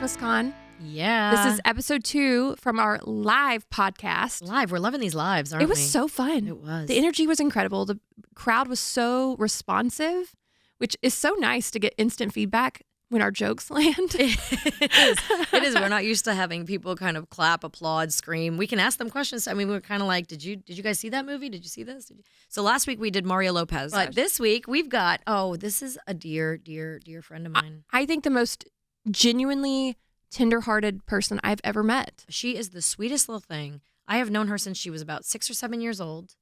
Christmas Con. Yeah. This is episode 2 from our live podcast. Live. We're loving these lives, aren't we? It was so fun. It was. The energy was incredible. The crowd was so responsive, which is so nice to get instant feedback when our jokes land. It is. We're not used to having people kind of clap, applaud, scream. We can ask them questions. I mean, we're kind of like, did you guys see that movie? Did you see this? So last week we did Mario Lopez. But this week we've got, this is a dear friend of mine. I think the most genuinely tenderhearted person I've ever met. She is the sweetest little thing. I have known her since she was about 6 or 7 years old.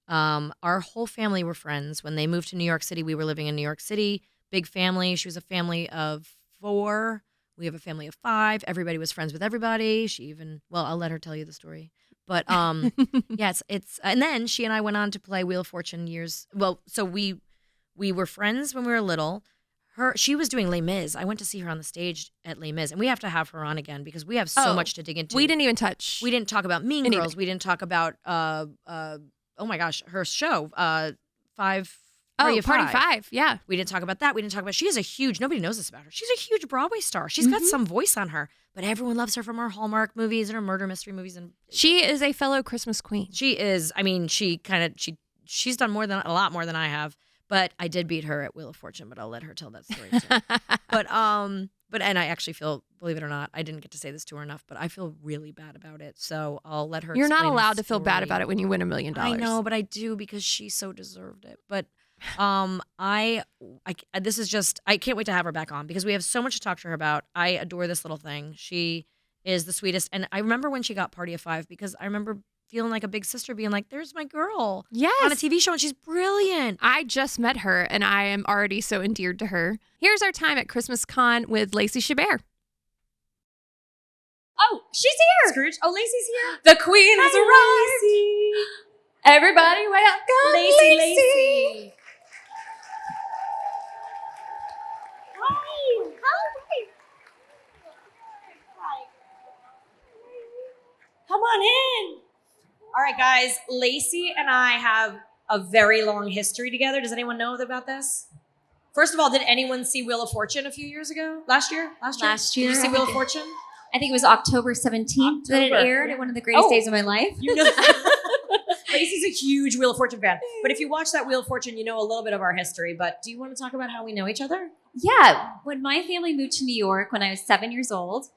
Our whole family were friends. When they moved to New York City, we were living in New York City. Big family. She was a family of 4. We have a family of 5. Everybody was friends with everybody. She even, I'll let her tell you the story. But yeah, it's and then she and I went on to play Wheel of Fortune years. So we were friends when we were little. She was doing Les Mis. I went to see her on the stage at Les Mis, and we have to have her on again because we have so much to dig into. We didn't even touch. We didn't talk about Mean Girls. We didn't talk about oh my gosh, her show Party of Five. Yeah. We didn't talk about that. We didn't talk about, she is a huge, nobody knows this about her. She's a huge Broadway star. She's got some voice on her, but everyone loves her from her Hallmark movies and her murder mystery movies. And she is a fellow Christmas queen. She is. I mean, she's done a lot more than I have, but I did beat her at Wheel of Fortune, but I'll let her tell that story too. And I actually feel, believe it or not, I didn't get to say this to her enough, but I feel really bad about it. So I'll let her. You're not explain allowed the to feel bad story. about it when you win $1 million. I know, but I do because she so deserved it. But this is just, I can't wait to have her back on because we have so much to talk to her about. I adore this little thing. She is the sweetest. And I remember when she got Party of Five because I remember feeling like a big sister being like, there's my girl. Yes. On a TV show and she's brilliant. I just met her and I am already so endeared to her. Here's our time at Christmas Con with Lacey Chabert. Oh, she's here. Scrooge. Oh, Lacey's here. The queen has arrived. Everybody welcome Lacey. Come on in. All right, guys. Lacey and I have a very long history together. Does anyone know about this? First of all, did anyone see Wheel of Fortune a few years ago? Last year? Last year. Did you see Wheel of Fortune? I think it was October 17th that it aired at one of the greatest days of my life. You know, Lacey's a huge Wheel of Fortune fan. But if you watch that Wheel of Fortune, you know a little bit of our history. But do you want to talk about how we know each other? Yeah. When my family moved to New York when I was 7 years old,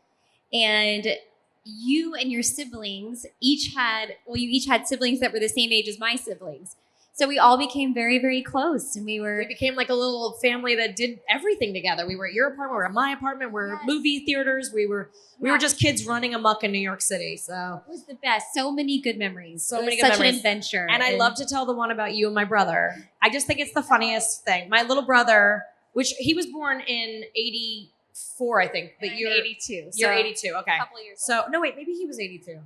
and you and your siblings each had siblings that were the same age as my siblings. So we all became very, very close. And we became like a little family that did everything together. We were at your apartment, we were at my apartment, we were at movie theaters. We were just kids running amok in New York City. So it was the best. So many good memories. Such an adventure. And I love to tell the one about you and my brother. I just think it's the funniest thing. My little brother, which he was born in 84, I think. But you're 82. You're 82. Okay. A couple years. So no, wait, maybe he was 82.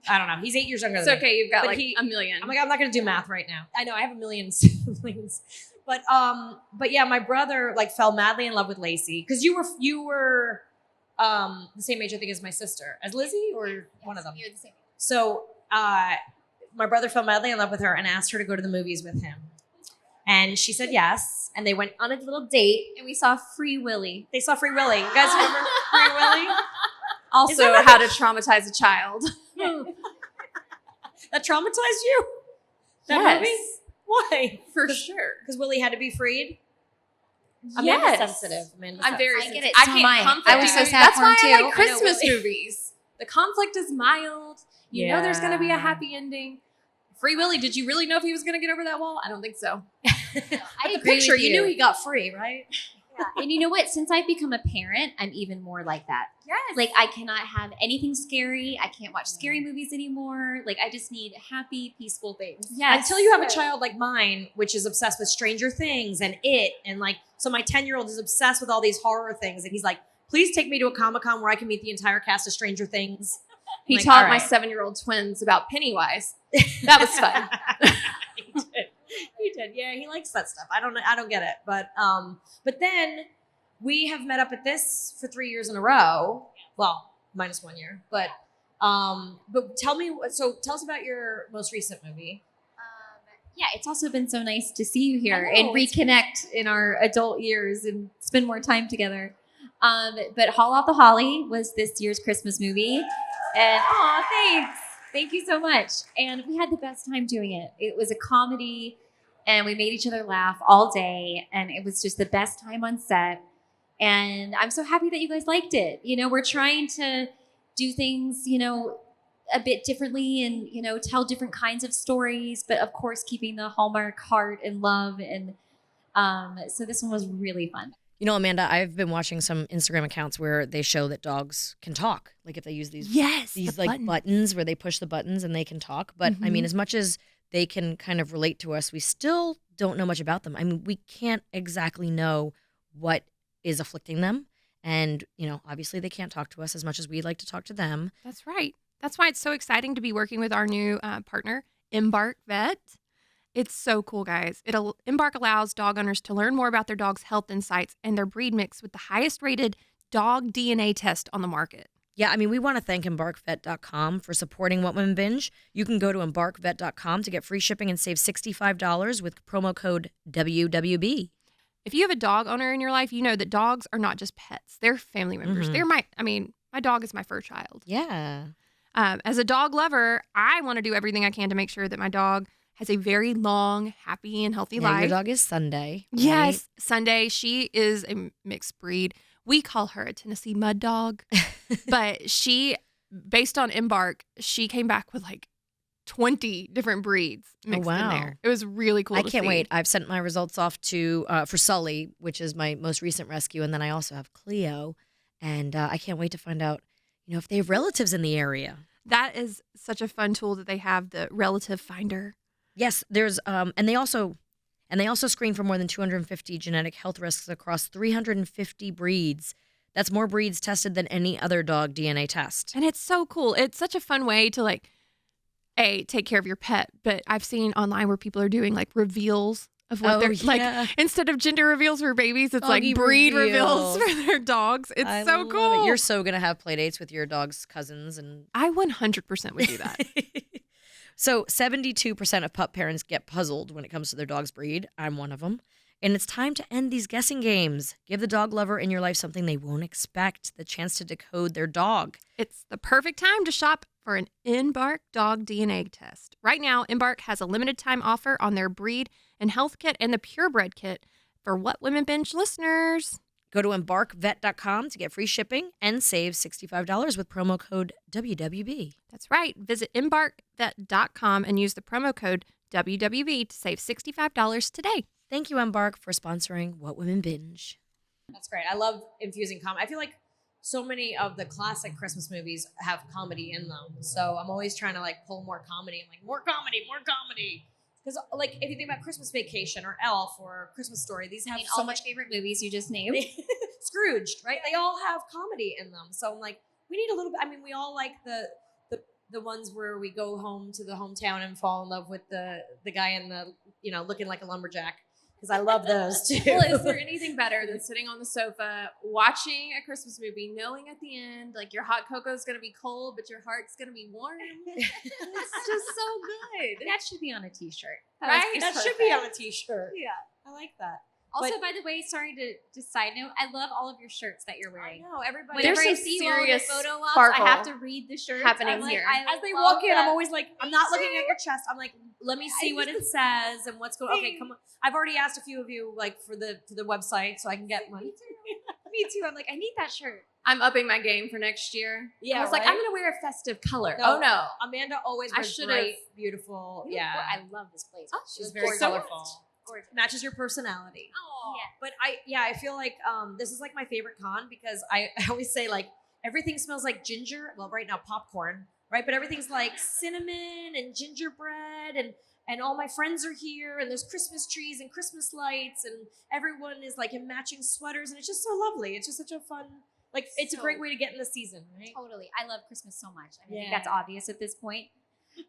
I don't know. He's 8 years younger than me. It's okay. You've got But a million. I'm like, I'm not going to do math right now. I know I have 1 million siblings, but yeah, my brother like fell madly in love with Lacey because you were the same age I think as my sister, as Lizzie or one of them. You're the same. So my brother fell madly in love with her and asked her to go to the movies with him, and she said yes, and they went on a little date. And we saw Free Willy. They saw Free Willy. You guys remember Free Willy? Also, how to traumatize a child. That traumatized you? That movie? Why? For sure. Because Willie had to be freed? Yes. Amanda's sensitive. I'm very I sensitive. get it. I So can't am I. conflict I was so movies. sad That's for why him, I too. like I know, Christmas Willie. movies. The conflict is mild. You know there's going to be a happy ending. Free Willy, did you really know if he was going to get over that wall? I don't think so. I The agree picture, with you knew he got free, right? Yeah. And you know what? Since I've become a parent, I'm even more like that. Yes. Like, I cannot have anything scary. I can't watch scary movies anymore. Like, I just need happy, peaceful things. Yes. Until you have a child like mine, which is obsessed with Stranger Things and It. And like, so my 10-year-old is obsessed with all these horror things. And he's like, please take me to a Comic-Con where I can meet the entire cast of Stranger Things. He Like, taught all my right. 7-year-old twins about Pennywise. That was fun. He did. Yeah, he likes that stuff. I don't get it. But then we have met up at this for 3 years in a row. Well, minus 1 year. But tell us about your most recent movie. Yeah, it's also been so nice to see you here I and know, reconnect in our adult years and spend more time together. But Haul Out the Holly was this year's Christmas movie. And thanks. Thank you so much. And we had the best time doing it. It was a comedy and we made each other laugh all day. And it was just the best time on set. And I'm so happy that you guys liked it. You know, we're trying to do things, you know, a bit differently and, you know, tell different kinds of stories, but of course, keeping the Hallmark heart and love. And so this one was really fun. You know, Amanda, I've been watching some Instagram accounts where they show that dogs can talk. Like if they use these like buttons where they push the buttons and they can talk. But I mean, as much as they can kind of relate to us, we still don't know much about them. I mean, we can't exactly know what is afflicting them. And, you know, obviously they can't talk to us as much as we'd like to talk to them. That's right. That's why it's so exciting to be working with our new partner, Embark Vet. It's so cool, guys. Embark allows dog owners to learn more about their dog's health insights and their breed mix with the highest rated dog DNA test on the market. Yeah, I mean, we want to thank EmbarkVet.com for supporting What Women Binge. You can go to EmbarkVet.com to get free shipping and save $65 with promo code WWB. If you have a dog owner in your life, you know that dogs are not just pets. They're family members. They're my dog is my fur child. Yeah. As a dog lover, I want to do everything I can to make sure that my dog has a very long, happy, and healthy life. Your dog is Sunday. Right? Yes, Sunday. She is a mixed breed. We call her a Tennessee mud dog, but she, based on Embark, she came back with like 20 different breeds mixed in there. It was really cool. I can't wait. I've sent my results off to for Sully, which is my most recent rescue, and then I also have Cleo, and I can't wait to find out, you know, if they have relatives in the area. That is such a fun tool that they have, the relative finder. Yes, there's and they also screen for more than 250 genetic health risks across 350 breeds. That's more breeds tested than any other dog DNA test. And it's so cool. It's such a fun way to like take care of your pet, but I've seen online where people are doing like reveals of what they're like, instead of gender reveals for babies, it's doggy like breed reveals for their dogs. It's so cool. You're so going to have play dates with your dog's cousins. And I 100% would do that. So 72% of pup parents get puzzled when it comes to their dog's breed. I'm one of them. And it's time to end these guessing games. Give the dog lover in your life something they won't expect, the chance to decode their dog. It's the perfect time to shop for an Embark dog DNA test. Right now, Embark has a limited time offer on their breed and health kit and the Purebred kit for What Women Binge listeners. Go to EmbarkVet.com to get free shipping and save $65 with promo code WWB. That's right. Visit EmbarkVet.com and use the promo code WWB to save $65 today. Thank you, Embark, for sponsoring What Women Binge. That's great. I love infusing comedy. I feel like so many of the classic Christmas movies have comedy in them. So I'm always trying to like pull more comedy. I'm like, more comedy. Because like if you think about Christmas Vacation or Elf or Christmas Story, these have so all much my favorite movies you just named. Scrooged, right? They all have comedy in them. So I'm like, we need a little bit. I mean, we all like the ones where we go home to the hometown and fall in love with the guy in the, you know, looking like a lumberjack. Because I love those too. Well, is there anything better than sitting on the sofa watching a Christmas movie, knowing at the end, like your hot cocoa is going to be cold, but your heart's going to be warm? It's just so good. That should be on a t-shirt. Right? That should be on a t-shirt. Yeah. I like that. Also, by the way, sorry to just side note, I love all of your shirts that you're wearing. I know, everybody. Whenever There's I some see you all in the serious photo ops, sparkle I have to read the shirts happening I'm like, here. As they walk in, I'm always like, I'm not looking at your chest. I'm like, let me see what it says and what's going. Okay, come on. I've already asked a few of you like for the website so I can get one. Me too. I'm like, I need that shirt. I'm upping my game for next year. Yeah, I was like, right? I'm going to wear a festive color. No, Oh, no. Amanda always I wears should've- bright, beautiful. Yeah, I love this blazer. Oh, she's she's very gorgeous. colorful. Gorgeous. Matches your personality. Oh, yeah. But I feel like this is like my favorite con because I always say like everything smells like ginger. Well, right now popcorn, right? But everything's like cinnamon and gingerbread and all my friends are here and there's Christmas trees and Christmas lights and everyone is like in matching sweaters and it's just so lovely. It's just such a fun, like it's a great way to get in the season, right? Totally. I love Christmas so much. I think Yeah. that's obvious at this point.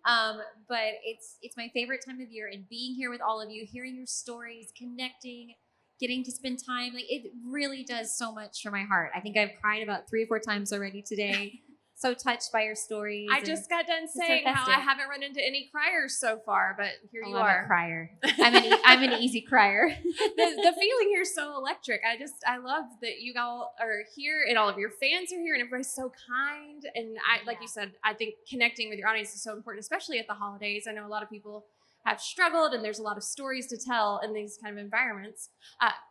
But it's my favorite time of year and being here with all of you, hearing your stories, connecting, getting to spend time. Like it really does so much for my heart. I think I've cried about 3 or 4 times already today. So touched by your stories. I just got done so saying how I festive. haven't run into any criers so far, but here you I'm are. a crier. I'm an easy crier. The feeling here is so electric. I love that you all are here and all of your fans are here and everybody's so kind. And like you said, I think connecting with your audience is so important, especially at the holidays. I know a lot of people have struggled and there's a lot of stories to tell in these kind of environments.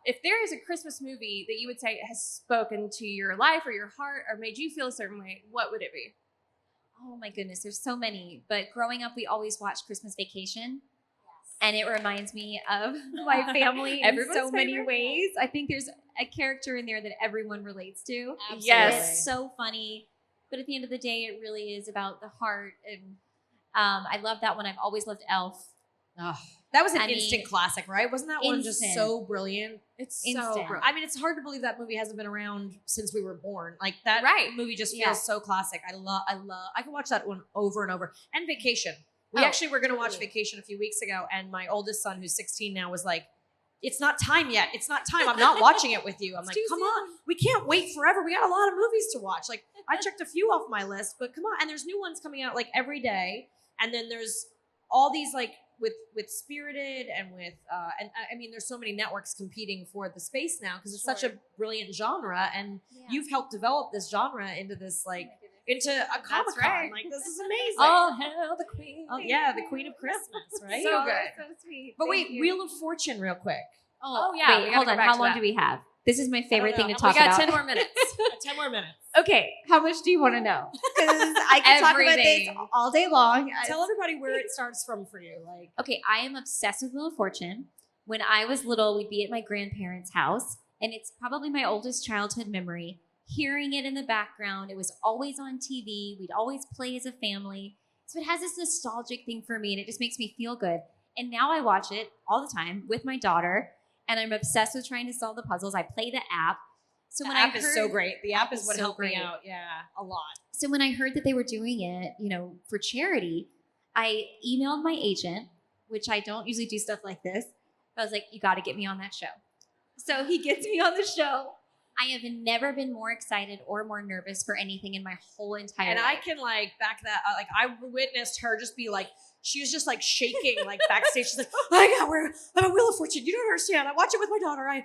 If there is a Christmas movie that you would say has spoken to your life or your heart or made you feel a certain way, what would it be? Oh my goodness, there's so many. But growing up, we always watched Christmas Vacation. And it reminds me of my family in Everyone's so many favorite. ways. I think there's a character in there that everyone relates to. Absolutely. Yes. It's so funny. But at the end of the day, it really is about the heart. And I love that one. I've always loved Elf. Oh, that was an I mean, instant classic, right? Wasn't that one just instant. so brilliant? It's Instant. so brilliant. I mean, it's hard to believe that movie hasn't been around since we were born. Like that Right. movie just feels Yeah. so classic. I can watch that one over and over. And Vacation. We Oh, actually were going to watch totally. Vacation a few weeks ago, and my oldest son, who's 16 now, was like, "It's not time yet. It's not time. I'm not watching it with you." I'm like, too "Come soon." on, we can't wait forever. We got a lot of movies to watch." Like, I checked a few off my list, but come on. And there's new ones coming out like every day, and then there's all these like with Spirited and with and I mean, there's so many networks competing for the space now because it's such a brilliant genre, and you've helped develop this genre into this like into a Comic-Con. right. Like, this is amazing. All hail the queen. Oh, yeah, the Queen of Christmas, right? So Oh, good. that's so sweet. But Thank wait, you. Wheel of Fortune, real quick. Oh, yeah, we Wait, gotta hold go on. back How to long that. do we have? This is my favorite thing to know. talk We got about. 10 more minutes. 10 more minutes. Okay, how much do you want to know? Because I can talk about this Everything. all day long. Tell everybody where it starts from for you. Like, Okay, I am obsessed with Wheel of Fortune. When I was little, we'd be at my grandparents' house, and it's probably my oldest childhood memory. Hearing it in the background, it was always on TV. We'd always play as a family. So it has this nostalgic thing for me, and it just makes me feel good. And now I watch it all the time with my daughter, and I'm obsessed with trying to solve the puzzles. I play the app. So the when app I is heard, so great. The app is is what so helped me great. out. Yeah, a lot. So when I heard that they were doing it, for charity, I emailed my agent, which I don't usually do stuff like this. I was like, you got to get me on that show. So he gets me on the show. I have never been more excited or more nervous for anything in my whole entire And life. I can like back that. Like, I witnessed her just be like, she was just like shaking like backstage. She's like, "Oh my God, I'm a Wheel of Fortune. You don't understand. I watch it with my daughter. I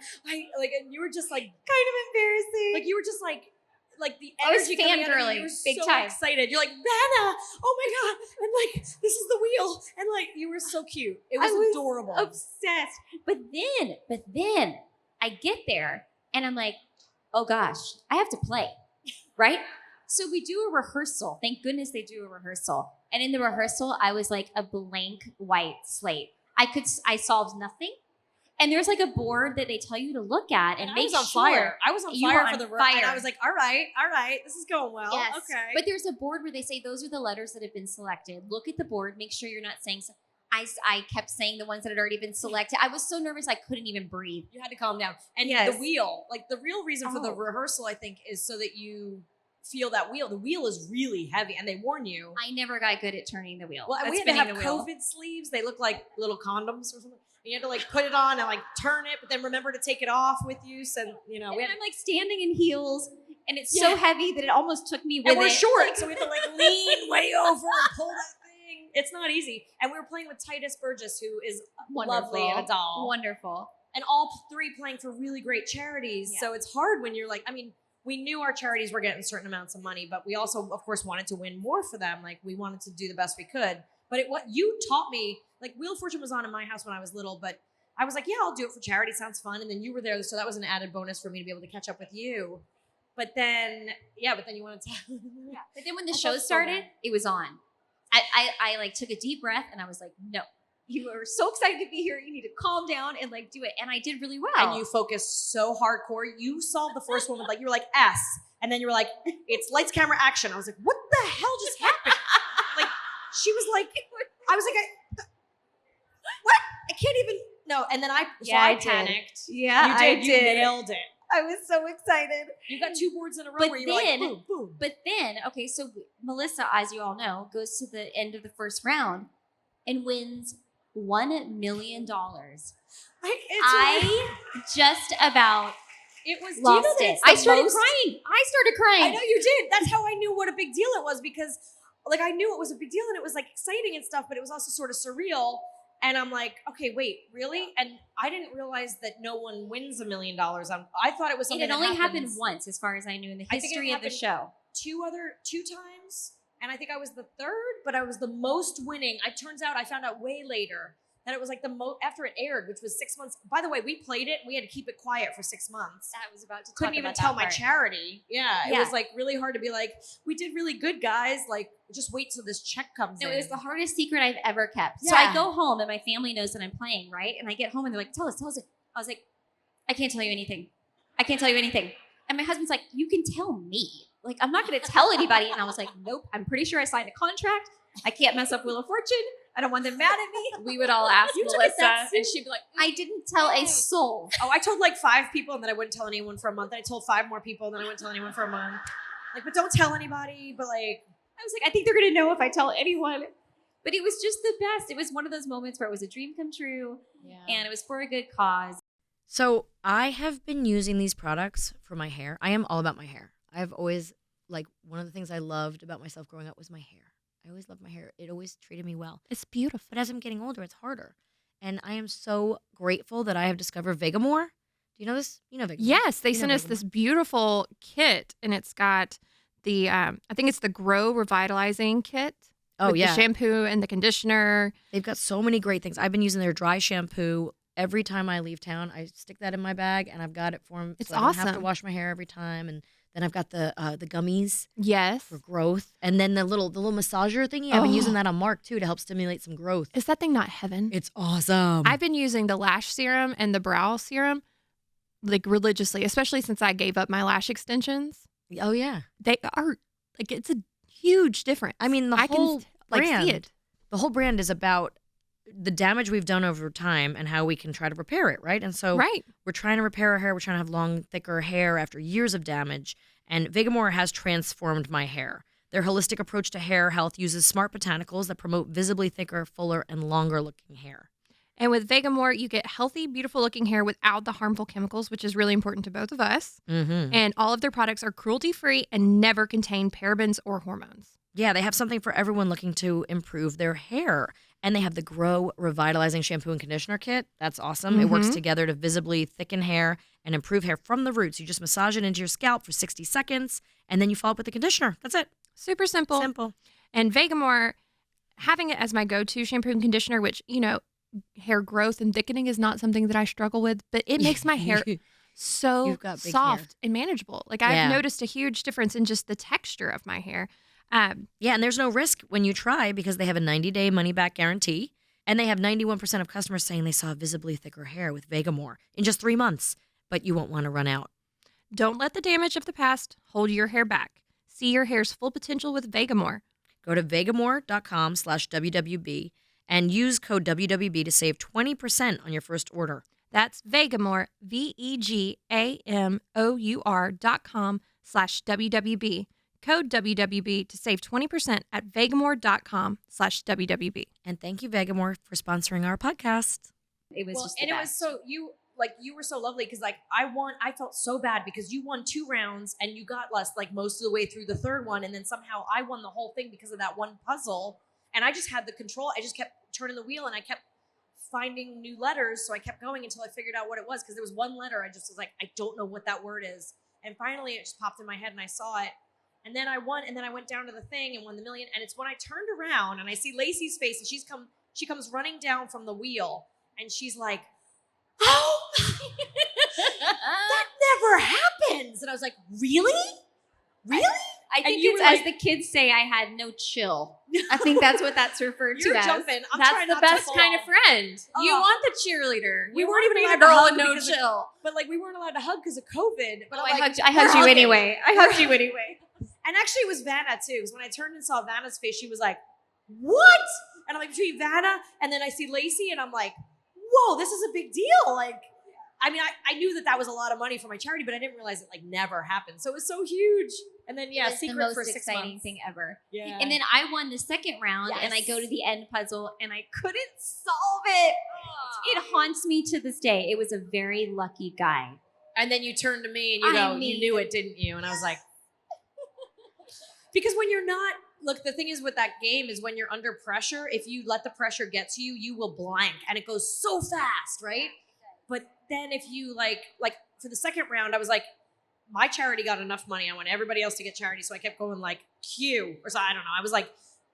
like," and you were just like kind of embarrassing. you were just like the I was energy coming out of you. fangirling You were big so time. excited. You're like, "Vanna, oh my God," and like, "This is the wheel," and like, you were so cute. It was, I was adorable. obsessed. But then I get there and I'm like, oh gosh, I have to play, right? So we do a rehearsal. Thank goodness they do a rehearsal. And in the rehearsal, I was like a blank white slate. I solved nothing. And there's like a board that they tell you to look at and I make was on sure. fire. I was on You fire were for on the run. fire. And I was like, all right, this is going well. Yes. Okay. But there's a board where they say those are the letters that have been selected. Look at the board. Make sure you're not saying. I kept saying the ones that had already been selected. I was so nervous I couldn't even breathe. You had to calm down. And Yes. the wheel, like the real reason for the Oh. rehearsal, I think, is so that you feel that wheel. The wheel is really heavy, and they warn you. I never got good at turning the wheel. Well, and at we had to spinning have the wheel. COVID sleeves. They look like little condoms or something. And you had to like put it on and like turn it, but then remember to take it off with you. So, we And had, I'm like standing in heels, and it's Yeah. so heavy that it almost took me with and we're it. short, so we have to like lean way over and pull that thing. It's not easy. And we were playing with Titus Burgess, who is lovely and a doll. Wonderful. And all three playing for really great charities. Yeah. So it's hard when you're like, we knew our charities were getting certain amounts of money, but we also, of course, wanted to win more for them. Like, we wanted to do the best we could. But what you taught me, like, Wheel of Fortune was on in my house when I was little, but I was like, yeah, I'll do it for charity. Sounds fun. And then you were there, so that was an added bonus for me to be able to catch up with you. But then you wanted to. Yeah. But then when the I show felt so started, bad. it was on. I like took a deep breath and I was like, no, you are so excited to be here. You need to calm down and like do it. And I did really well. And you focused so hardcore. You solved the first one with like, you were like S. And then you were like, it's lights, camera, action. I was like, what the hell just happened? Like, she was like, I was like, what? I can't even. No. And then I did. panicked. Yeah, You did. You nailed it. I was so excited. You got 2 boards in a row But where you were then- like, boom, boom. But then, okay, so Melissa, as you all know, goes to the end of the first round and wins $1 million. I I just about It was Lost do you know it. that I it's the started most- crying. I started crying. I know you did. That's how I knew what a big deal it was because like I knew it was a big deal and it was like exciting and stuff, but it was also sort of surreal. And I'm like, okay, wait, really? And I didn't realize that no one wins $1 million. I thought it was something It had that only happened happens once, as far as I knew, in the I think it history of the happened show. two times, and I think I was the third, but I was the most winning. Turns out I found out way later that it was like the most after it aired, which was 6 months. By the way, we played it. We had to keep it quiet for 6 months. I was about to Couldn't even tell my charity. Yeah, it was like really hard to be like, we did really good, guys. Like, just wait till this check comes in. No, it was the hardest secret I've ever kept. Yeah. So I go home and my family knows that I'm playing, right? And I get home and they're like, tell us. I was like, I can't tell you anything. I can't tell you anything. And my husband's like, you can tell me. Like, I'm not going to tell anybody. And I was like, nope, I'm pretty sure I signed a contract. I can't mess up Wheel of Fortune. I don't want them mad at me. We would all ask You took it Melissa, that and she'd be like, I didn't tell a soul. Oh, I told like 5 people and then I wouldn't tell anyone for a month. I told 5 more people and then I wouldn't tell anyone for a month. Like, but don't tell anybody. But like, I was like, I think they're going to know if I tell anyone. But it was just the best. It was one of those moments where it was a dream come true and it was for a good cause. So I have been using these products for my hair. I am all about my hair. I've always, like, one of the things I loved about myself growing up was my hair. I always loved my hair. It always treated me well. it's beautiful. But as I'm getting older, it's harder. And I am so grateful that I have discovered Vegamore. Do you know this? You know Vegamore. Yes, they You know sent us Vegamore. this beautiful kit, and it's got the I think it's the Grow Revitalizing Kit. Oh, with yeah. the shampoo and the conditioner. They've got so many great things. I've been using their dry shampoo every time I leave town. I stick that in my bag, and I've got it for them. It's so I don't have to awesome. wash my hair every time. And then I've got the gummies Yes, for growth, and then the little massager thingy. I've been using Oh. that on Mark too to help stimulate some growth. is that thing not heaven? It's awesome. I've been using the lash serum and the brow serum like religiously, especially since I gave up my lash extensions. Oh yeah. They are like it's a huge difference. I mean, the I whole can like brand, see it. The whole brand is about the damage we've done over time and how we can try to repair it, right? And so Right. we're trying to repair our hair. We're trying to have long, thicker hair after years of damage. And Vegamore has transformed my hair. Their holistic approach to hair health uses smart botanicals that promote visibly thicker, fuller, and longer looking hair. And with Vegamore, you get healthy, beautiful looking hair without the harmful chemicals, which is really important to both of us. Mm-hmm. And all of their products are cruelty free and never contain parabens or hormones. Yeah, they have something for everyone looking to improve their hair. And they have the Grow Revitalizing Shampoo and Conditioner Kit. That's awesome. It works Mhm. together to visibly thicken hair and improve hair from the roots. You just massage it into your scalp for 60 seconds, and then you follow up with the conditioner. That's it. Super simple. Simple. And Vegamore, having it as my go to shampoo and conditioner, which, you know, hair growth and thickening is not something that I struggle with, but it makes my hair so You've got big soft hair. and manageable. Like Yeah. I've noticed a huge difference in just the texture of my hair. Yeah, and there's no risk when you try because they have a 90-day money-back guarantee. And they have 91% of customers saying they saw visibly thicker hair with Vegamore in just 3 months. But you won't want to run out. Don't let the damage of the past hold your hair back. See your hair's full potential with Vegamore. Go to vegamore.com/WWB and use code WWB to save 20% on your first order. That's Vegamore, VEGAMOUR.com/WWB. Code WWB to save 20% at vegamore.com/WWB. And thank you, Vegamore, for sponsoring our podcast. It was just the and best. it was so you were so lovely because like I felt so bad because you won 2 rounds and you got less like most of the way through the third one, and then somehow I won the whole thing because of that one puzzle, and I just had the control. I just kept turning the wheel and I kept finding new letters, so I kept going until I figured out what it was because there was one letter I just was like, I don't know what that word is, and finally it just popped in my head and I saw it. And then I won, and then I went down to the thing and won the $1 million. And it's when I turned around and I see Lacey's face, and she comes running down from the wheel, and she's like, "Oh, that never happens!" And I was like, "Really? Really?" I think you it's were as like- the kids say, I had no chill. I think that's what that's referred You're to as. jumping. I'm that's trying the not to best fall kind of off. friend. You Oh. want the cheerleader. We You weren't want even to be allowed the to girl hug with no because of- chill. But like we weren't allowed to hug because of COVID. But Oh, I'm like, I hugged you hugging. anyway. I hugged you anyway. And actually, it was Vanna too. Because when I turned and saw Vanna's face, she was like, "What?" And I'm like, between Vanna and then I see Lacey, and I'm like, "Whoa, this is a big deal!" Like, I mean, I knew that was a lot of money for my charity, but I didn't realize it like never happened. So it was so huge. And then It was secret the most for 6 exciting months. thing ever. Yeah. And then I won the second round, and I Yes. go to the end puzzle, and I couldn't solve it. It haunts me to this day. It was a very lucky guy. And then you turn to me and you go, you knew it, didn't you? And I was like, because when you're not, look, the thing is with that game is when you're under pressure, if you let the pressure get to you, you will blank and it goes so fast, right? But then if you like for the second round, I was like, my charity got enough money. I want everybody else to get charity. So I kept going like Q or so, I don't know. I was like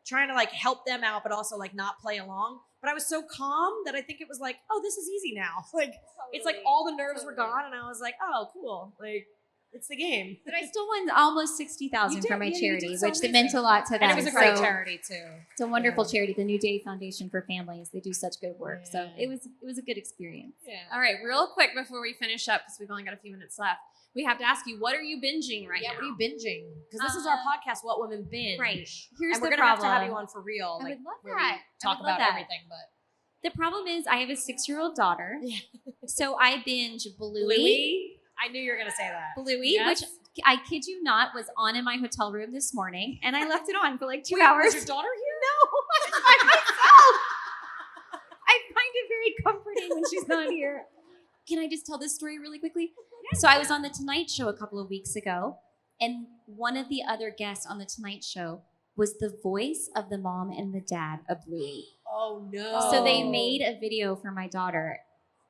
trying to like help them out, but also like not play along. But I was so calm that I think it was like, oh, this is easy now. Like, it's like all the nerves were gone. And I was like, oh, cool. Like, it's the game. But I still won almost $60,000 for my charity, which meant a lot to them. And it was a great So charity too. It's a wonderful charity, the New Day Foundation for Families. They do such good work. So it was a good experience. Yeah. All right, real quick before we finish up, because we've only got a few minutes left, we have to ask you, what are you binging right now? What are you binging? Because this is our podcast, What Women Binge. Right. And we're going to have to have you on for real. I Like, would love where that. we talk about everything. But The problem is I have a 6-year-old daughter. So I binge Bluey. I knew you were going to say that. Bluey, Yes. which I kid you not, was on in my hotel room this morning, and I left it on for like 2 Wait, hours. Was your daughter here? No, by myself. I find it very comforting when she's not here. Can I just tell this story really quickly? So I was on The Tonight Show a couple of weeks ago, and one of the other guests on The Tonight Show was the voice of the mom and the dad of Bluey. Oh, no. So they made a video for my daughter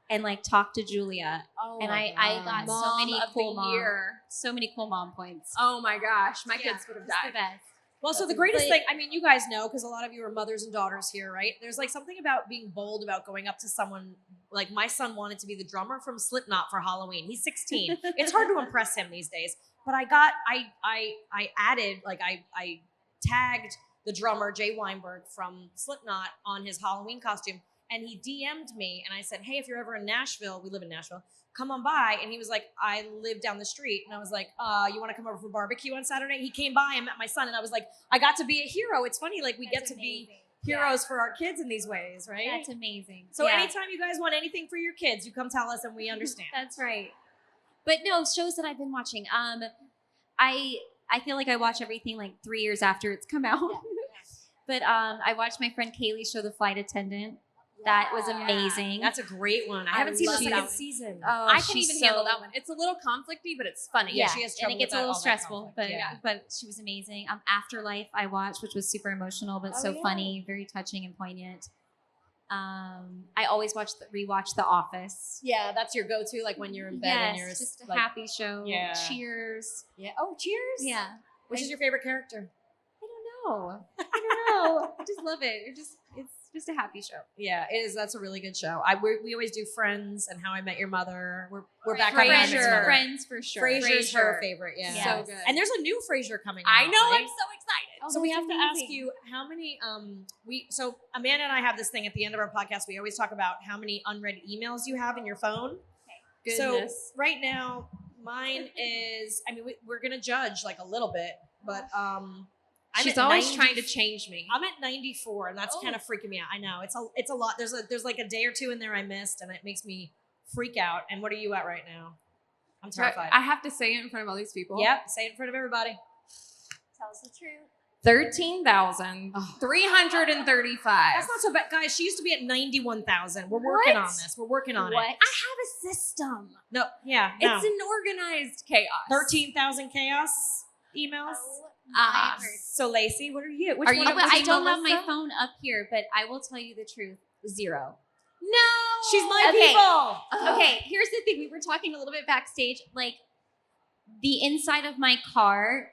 and like talked to Julia. Oh, And my I God. got so Mom many of cool the mom, year. so many cool mom points. Oh my gosh, my kids would have It's the died. best. Well, so the greatest thing, I mean, you guys know, because a lot of you are mothers and daughters here, right? There's like something about being bold about going up to someone. Like my son wanted to be the drummer from Slipknot for Halloween. He's 16. It's hard to impress him these days. But I added, like I tagged the drummer, Jay Weinberg from Slipknot on his Halloween costume. And he DM'd me and I said, hey, if you're ever in Nashville, we live in Nashville, come on by. And he was like, I live down the street. And I was like, you want to come over for barbecue on Saturday? He came by and met my son. And I was like, I got to be a hero. It's funny, like we get to be heroes for our kids in these ways, right? That's amazing. So anytime you guys want anything for your kids, you come tell us and we understand. That's right. But no, shows that I've been watching. I feel like I watch everything like 3 years after it's come out. But I watched my friend Kaylee show The Flight Attendant. That was amazing. That's a great one. I haven't seen the love second that season. Oh, I can she's even so- handle that one. It's a little conflicty, but it's funny. Yeah, she has trouble and it gets with a little all that stressful, conflict. but she was amazing. Afterlife I watched, which was super emotional, but so funny, very touching and poignant. I always rewatch The Office. Yeah, that's your go-to, like when you're in bed and you're just a like, happy show. Yeah. Cheers. Yeah. Oh, Cheers. Yeah. Which is your favorite character? I don't know. I just love it. It's just a happy show. Yeah, it is. That's a really good show. We always do Friends and How I Met Your Mother. We're back on Frasier. How I Met Your Mother. Friends for sure. Frasier's her Frasier. favorite. Yeah, Yes. So good. And there's a new Frasier coming out. I know. right? I'm so excited. Oh, So we that's have to ask amazing. you how many so Amanda and I have this thing at the end of our podcast. We always talk about how many unread emails you have in your phone. Goodness. So right now mine is, I mean, we're gonna judge like a little bit, but She's at always 90 trying to change me. I'm at 94 and that's kind of freaking me out. I know it's a lot. There's like a day or two in there I missed and it makes me freak out. And what are you at right now? I'm terrified. I have to say it in front of all these people. Yep, say it in front of everybody. Tell us the truth. 13,335. That's not so bad, guys. She used to be at 91,000. We're working on this. We're working on What? it. I have a system. No, yeah, no. It's an organized chaos. 13,000 chaos emails. So Lacey, what are you? Which Are one you- of- But which I don't have Melissa? my phone up here, but I will tell you the truth. 0. No. She's my Okay. people. Okay, here's the thing. We were talking a little bit backstage. Like, the inside of my car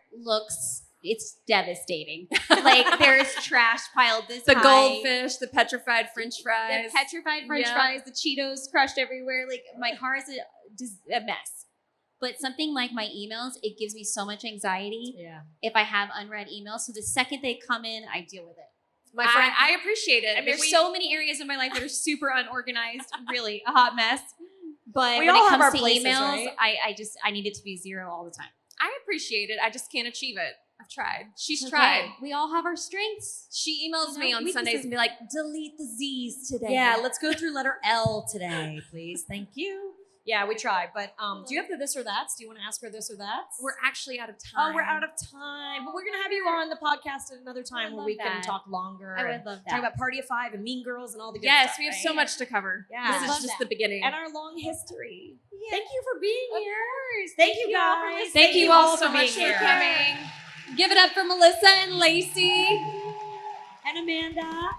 it's devastating. Like, there's trash piled this The high. goldfish, the petrified French fries. The petrified French Yeah. fries, the Cheetos crushed everywhere. Like, my car is a mess. But something like my emails, it gives me so much anxiety Yeah. if I have unread emails. So the second they come in, I deal with it. My friend, I appreciate it. And If there's so many areas in my life that are super unorganized, really a hot mess. But We when all it have comes our to places, emails, right? I need it to be 0 all the time. I appreciate it. I just can't achieve it. I've tried. She's Okay. tried. We all have our strengths. She emails You me know, on weaknesses. Sundays and be like, delete the Z's today. yeah, let's go through letter L today, please. Thank you. Yeah, we try. But do you have the this or that's? Do you want to ask her this or that's? We're actually out of time. Oh, we're out of time. But we're going to have you on the podcast at another time would where we love can that. talk longer. I would and love talk that. about Party of Five and Mean Girls and all the good Yes, stuff. we have right? so much to cover. Yeah. This Love is just that. the beginning. And our long history. Thank you for being here. Thank you you all for guys. listening. Thank you all so for much being for here. coming. Give it up for Melissa and Lacey. And Amanda.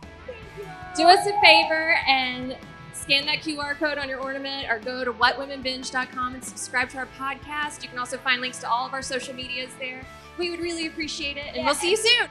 Do us a favor and scan that QR code on your ornament or go to whatwomenbinge.com and subscribe to our podcast. You can also find links to all of our social medias there. We would really appreciate it. And we'll see you soon.